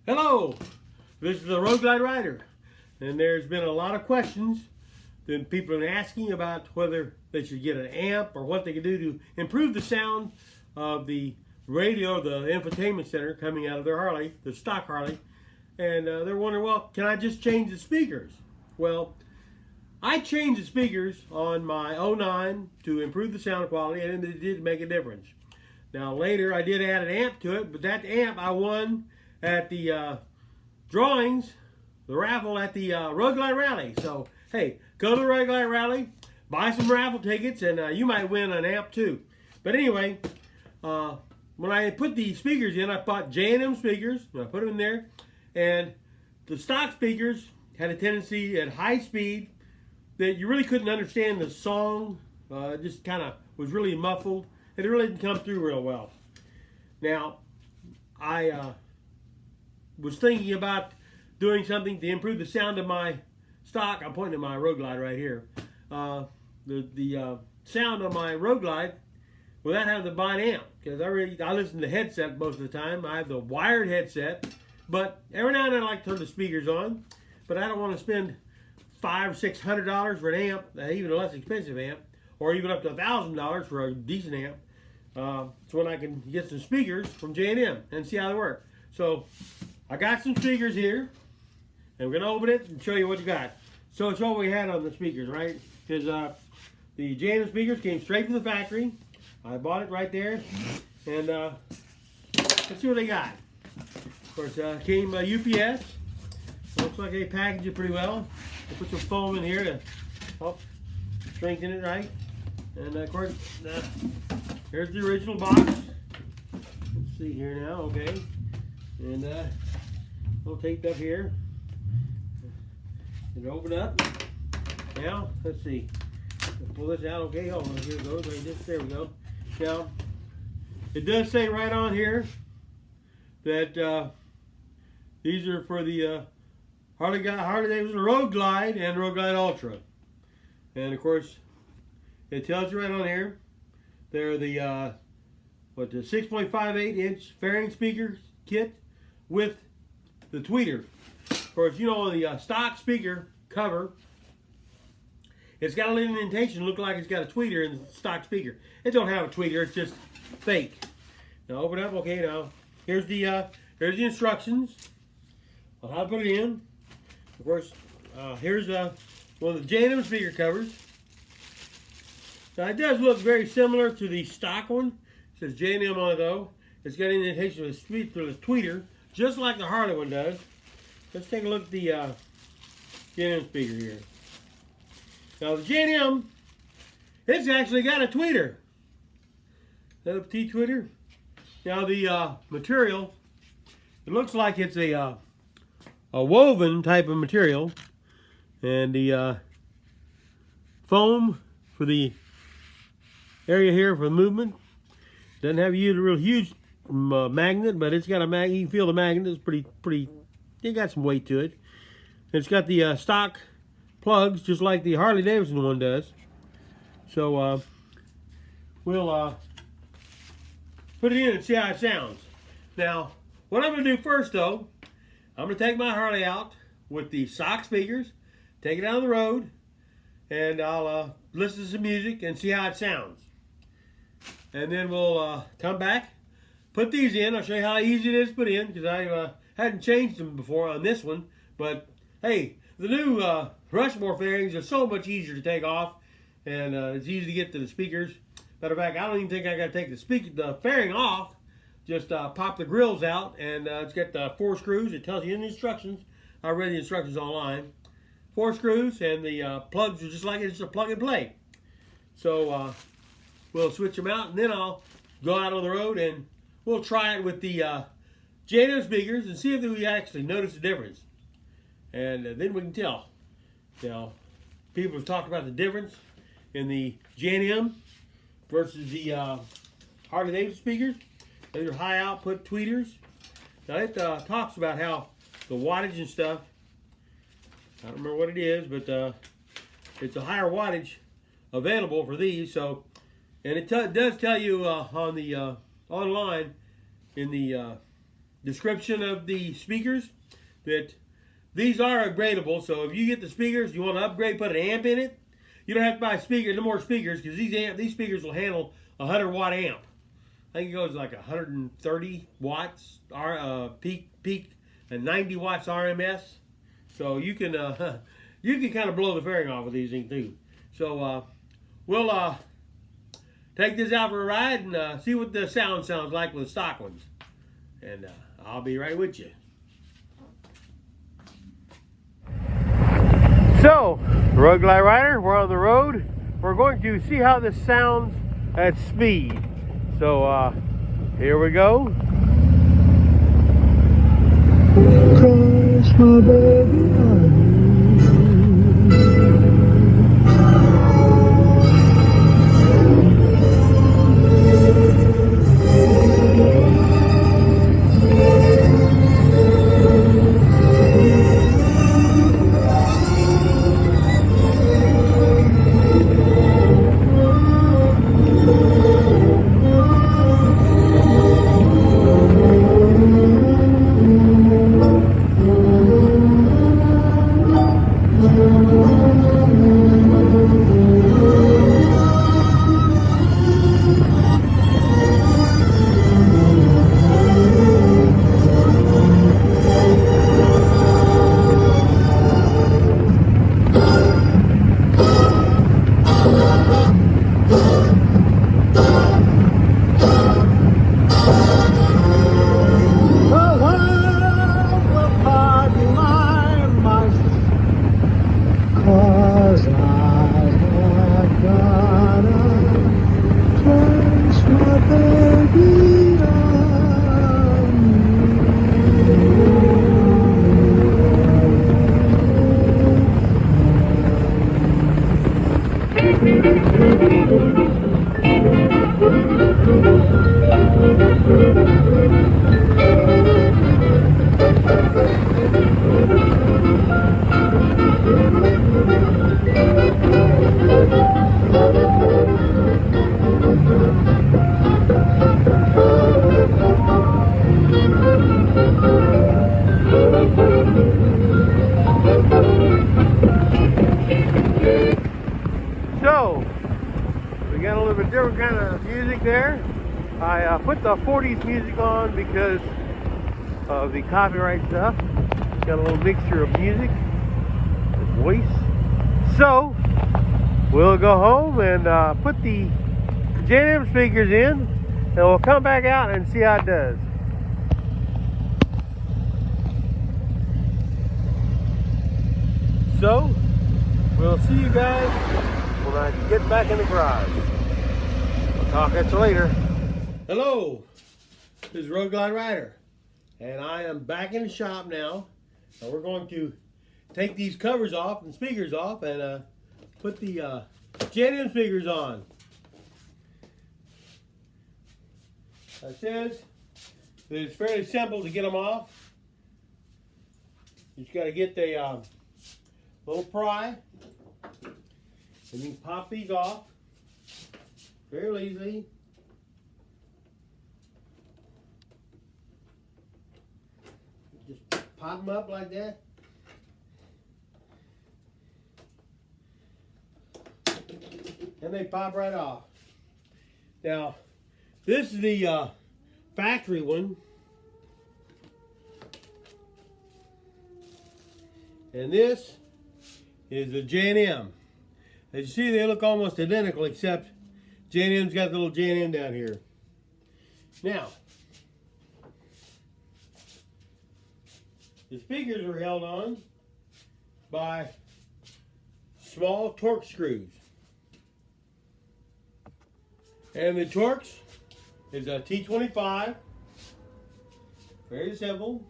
Hello, this is the Road Glide Rider, and there's been a lot of questions that people have been asking about whether they should get an amp or what they can do to improve the sound of the radio, the infotainment center coming out of their Harley, the stock Harley, and they're wondering, well, can I just change the speakers? Well, I changed the speakers on my '09 to improve the sound quality, and it did make a difference. Now later I did add an amp to it, but that amp I won at the drawings, the raffle at the Road Glide Rally. So hey, go to the Road Glide Rally, buy some raffle tickets, and you might win an amp too. But anyway, when I put the speakers in, I bought J&M speakers, and I put them in there, and the stock speakers had a tendency at high speed that you really couldn't understand the song. It just kind of was really muffled. It really didn't come through real well. Now, I was thinking about doing something to improve the sound of my stock. I'm pointing at my Road Glide right here. The sound of my Road Glide without having to buy an amp, because I listen to the headset most of the time. I have the wired headset, but every now and then I like to turn the speakers on. But I don't want to spend $500 or $600 for an amp, even a less expensive amp, or even up to $1,000 for a decent amp. So when I can get some speakers from J&M and see how they work. So I got some speakers here, and we're going to open it and show you what you got. So it's what we had on the speakers, right? Because the J&M speakers came straight from the factory. I bought it right there, and let's see what they got. Of course, came UPS. Looks like they packaged it pretty well. They put some foam in here to help strengthen it right. And of course, here's the original box. Let's see here now, okay. And we'll take that here and open up. Now, let's see. Pull this out, okay. Oh, here it goes. There we go. Now, it does say right on here that these are for the Harley-Davidson Road Glide and Road Glide Ultra. And of course, it tells you right on here, they're the the 6.58 inch fairing speaker kit with the tweeter. Of course, you know the stock speaker cover, it's got a little indentation, look like it's got a tweeter in the stock speaker. It don't have a tweeter, it's just fake. Now open up, okay. Now here's the instructions on how to put it in. Of course, here's one of the J&M speaker covers. Now it does look very similar to the stock one. It says J&M on it though. It's got an indentation with a tweeter, just like the Harley one does. Let's take a look at the J&M speaker here. Now the J&M, it's actually got a tweeter. Is that a petite tweeter? Now the material, it looks like it's a woven type of material, and the foam for the area here for the movement doesn't have a real huge magnet, but it's got a magnet. You can feel the magnet. It's pretty. It got some weight to it. It's got the stock plugs, just like the Harley-Davidson one does. So we'll put it in and see how it sounds. Now, what I'm going to do first, though, I'm going to take my Harley out with the stock speakers, take it down the road, and I'll listen to some music and see how it sounds. And then we'll come back, put these in. I'll show you how easy it is to put in, because I hadn't changed them before on this one. But hey, the new Rushmore fairings are so much easier to take off, and it's easy to get to the speakers. Matter of fact, I don't even think I got to take the fairing off. Just pop the grills out, and it's got 4 screws. It tells you in the instructions. I read the instructions online. 4 screws, and the plugs are just like it's a plug and play. So we'll switch them out, and then I'll go out on the road, and we'll try it with the J&M speakers and see if we actually notice the difference. And then we can tell. Now, people have talked about the difference in the J&M versus the Harley-Davidson speakers. These are high output tweeters. Now it talks about how the wattage and stuff, I don't remember what it is, but it's a higher wattage available for these. So, and it does tell you on the online in the description of the speakers that these are upgradable. So if you get the speakers, you want to upgrade, put an amp in it. You don't have to buy no more speakers, because these speakers will handle a 100-watt amp. I think it goes like 130 watts peak and 90 watts RMS. So you can kind of blow the fairing off with these things too. So we'll take this out for a ride and see what the sound sounds like with the stock ones. And I'll be right with you. So, Road Glide Rider, we're on the road. We're going to see how this sounds at speed. So, here we go. Cross my baby. So, we got a little bit different kind of music there. I put the 40s music on because of the copyright stuff. Got a little mixture of music and voice. So, we'll go home and put the J&M speakers in, and we'll come back out and see how it does. So, we'll see you guys when I get back in the garage. I'll talk at you later. Hello, this is Road Glide Rider, and I am back in the shop now. And we're going to take these covers off and speakers off and put the J&M speakers on. It says that it's fairly simple to get them off. You just got to get the little pry, and you can pop these off very easily. Just pop them up like that. And they pop right off. Now, this is the factory one. And this is the J&M. As you see, they look almost identical, except J&M's got the little J&M down here. Now, the speakers are held on by small Torx screws. And the Torx is a T25. Very simple.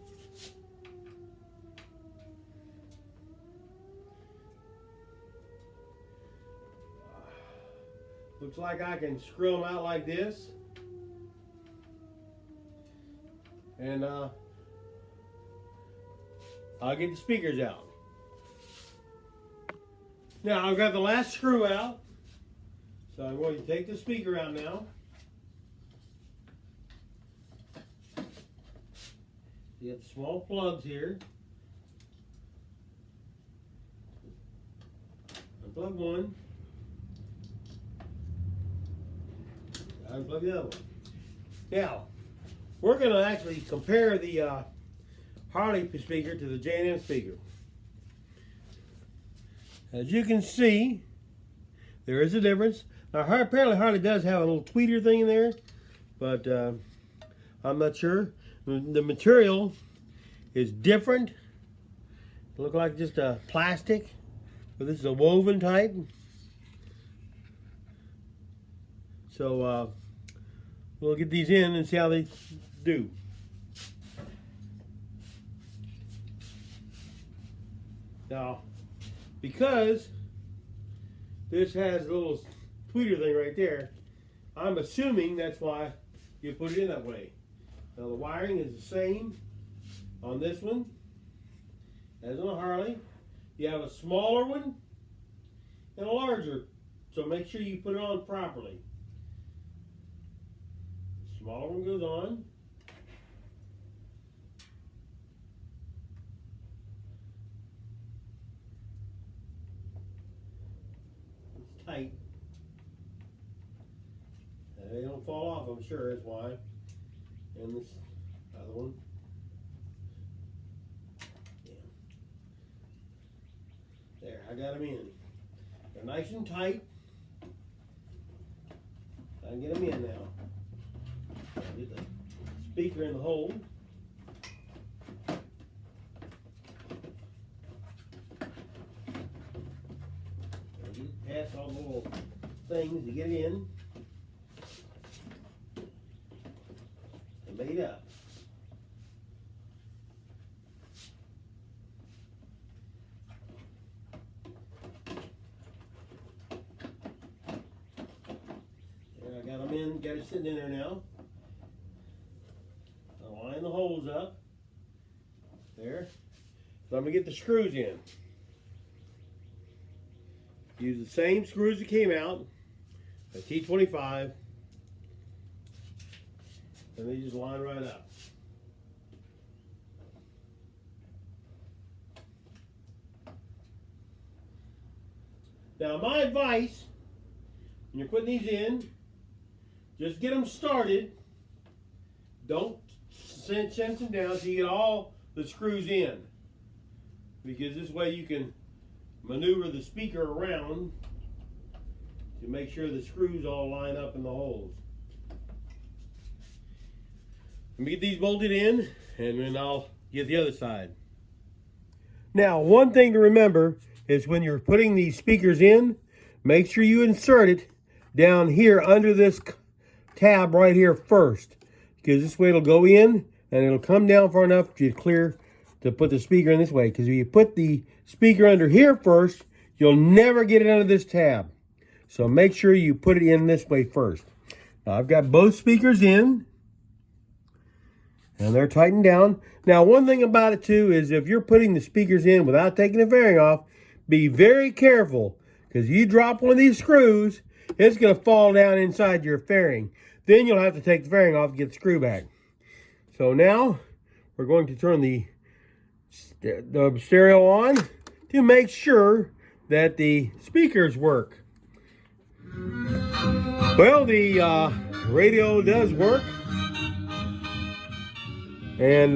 Looks like I can screw them out like this. And I'll get the speakers out. Now I've got the last screw out. So I'm going to take the speaker out now. You got the small plugs here. Unplug one. Unplug the other one. Now, we're going to actually compare the Harley speaker to the J&M speaker. As you can see, there is a difference. Now, apparently Harley does have a little tweeter thing in there, but I'm not sure. The material is different. It looks like just a plastic, but this is a woven type. So we'll get these in and see how they do. Now, because this has a little tweeter thing right there, I'm assuming that's why you put it in that way. Now the wiring is the same on this one as on a Harley. You have a smaller one and a larger, so make sure you put it on properly. The smaller one goes on. It's tight. They don't fall off, I'm sure, that's why. And this other one. Yeah. There, I got them in. They're nice and tight. I can get them in now. I'll get the speaker in the hole. Pass all the little things to get it in. Made up. There, I got them in, got it sitting in there now. I'll line the holes up. There. So I'm going to get the screws in. Use the same screws that came out, a T25. And they just line right up. Now my advice, when you're putting these in, just get them started. Don't cinch them down so you get all the screws in. Because this way you can maneuver the speaker around to make sure the screws all line up in the holes. Let me get these bolted in, and then I'll get the other side. Now, one thing to remember is when you're putting these speakers in, make sure you insert it down here under this tab right here first, because this way it'll go in and it'll come down far enough to clear to put the speaker in this way. Because if you put the speaker under here first, you'll never get it under this tab. So make sure you put it in this way first. Now, I've got both speakers in. And they're tightened down. Now, one thing about it, too, is if you're putting the speakers in without taking the fairing off, be very careful. Because you drop one of these screws, it's going to fall down inside your fairing. Then you'll have to take the fairing off to get the screw back. So now, we're going to turn the stereo on to make sure that the speakers work. Well, the radio does work. And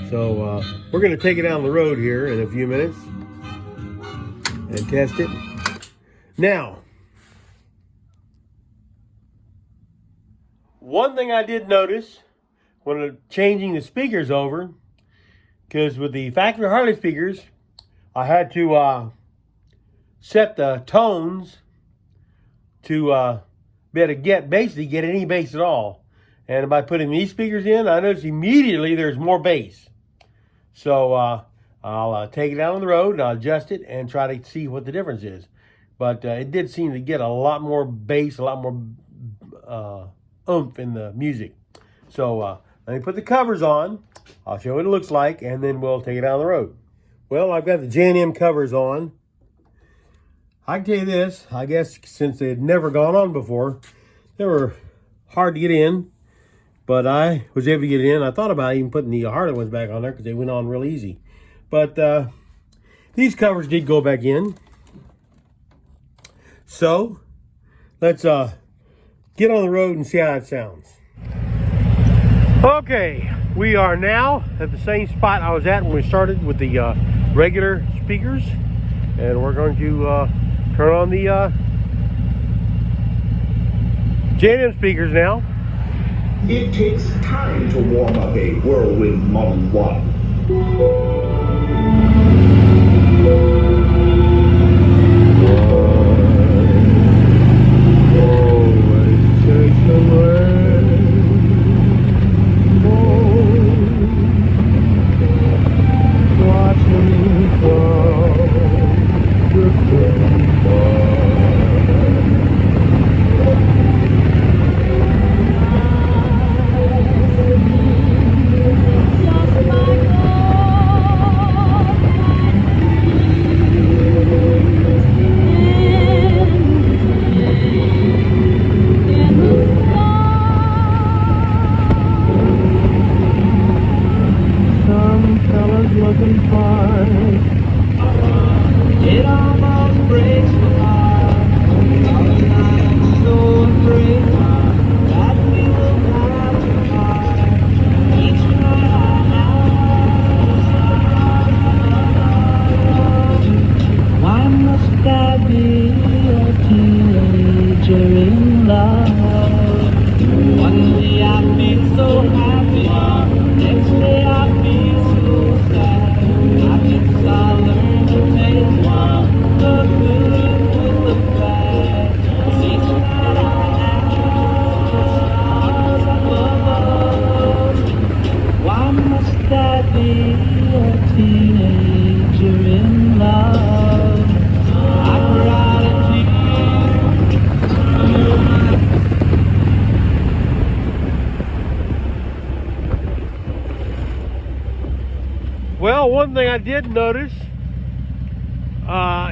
so we're going to take it down the road here in a few minutes and test it. Now, one thing I did notice when changing the speakers over, because with the factory Harley speakers, I had to set the tones to be able to basically get any bass at all. And by putting these speakers in, I noticed immediately there's more bass. So I'll take it down on the road and I'll adjust it and try to see what the difference is. But it did seem to get a lot more bass, a lot more oomph in the music. So let me put the covers on. I'll show you what it looks like, and then we'll take it down the road. Well, I've got the J&M covers on. I can tell you this, I guess since they had never gone on before, they were hard to get in. but I was able to get it in. I thought about even putting the Harley ones back on there because they went on real easy. But these covers did go back in. So let's get on the road and see how it sounds. Okay, we are now at the same spot I was at when we started with the regular speakers, and we're going to turn on the J&M speakers now. It takes time to warm up a Whirlwind Model 1. It almost breaks my heart. I'm so afraid that we will have to part. Each night why must I be a teenager in love? One day I feel so happy, next day I feel so sad. I guess I'll learn to take the good with the bad. 'Cause each night I ask the stars above us, why must I be a teenager in love? I cried a tear. Well, one thing I did notice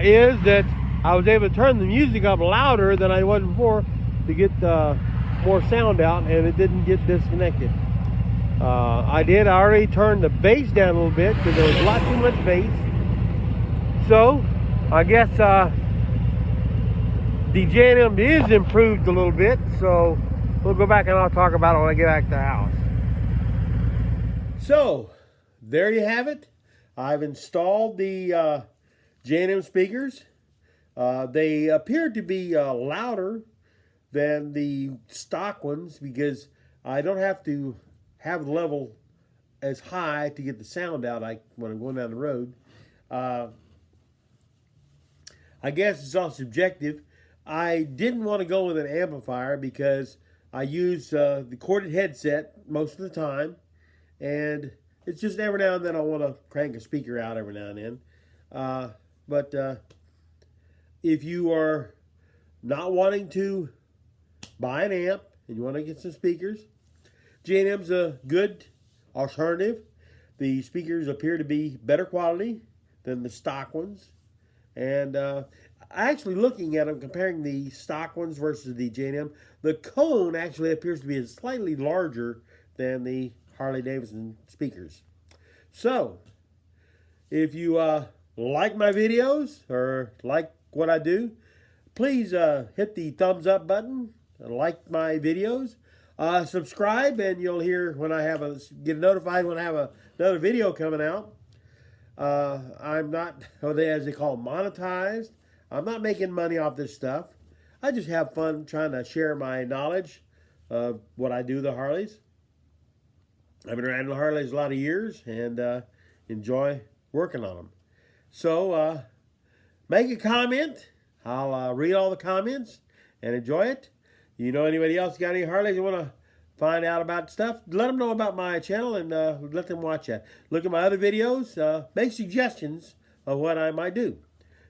is that I was able to turn the music up louder than I was before to get more sound out, and it didn't get disconnected. I already turned the bass down a little bit because there was a lot too much bass. So I guess the J&M is improved a little bit, so we'll go back and I'll talk about it when I get back to the house. So there you have it. I've installed the J&M speakers. They appear to be louder than the stock ones because I don't have to have the level as high to get the sound out when I'm going down the road. I guess it's all subjective. I didn't want to go with an amplifier because I use the corded headset most of the time, and it's just every now and then I want to crank a speaker out every now and then. But if you are not wanting to buy an amp and you want to get some speakers, J&M's a good alternative. The speakers appear to be better quality than the stock ones. And actually looking at them, comparing the stock ones versus the J&M, the cone actually appears to be slightly larger than the Harley-Davidson speakers. So, if you like my videos or like what I do, please hit the thumbs up button, like my videos, subscribe, and you'll hear when I get notified when I have another video coming out. I'm not, as they call it, monetized. I'm not making money off this stuff. I just have fun trying to share my knowledge of what I do with the Harleys. I've been riding the Harleys a lot of years and enjoy working on them. So make a comment. I'll read all the comments and enjoy it. You know anybody else got any Harleys you want to find out about stuff? Let them know about my channel and let them watch that. Look at my other videos. Make suggestions of what I might do.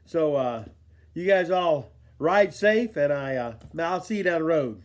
So you guys all ride safe, and I'll see you down the road.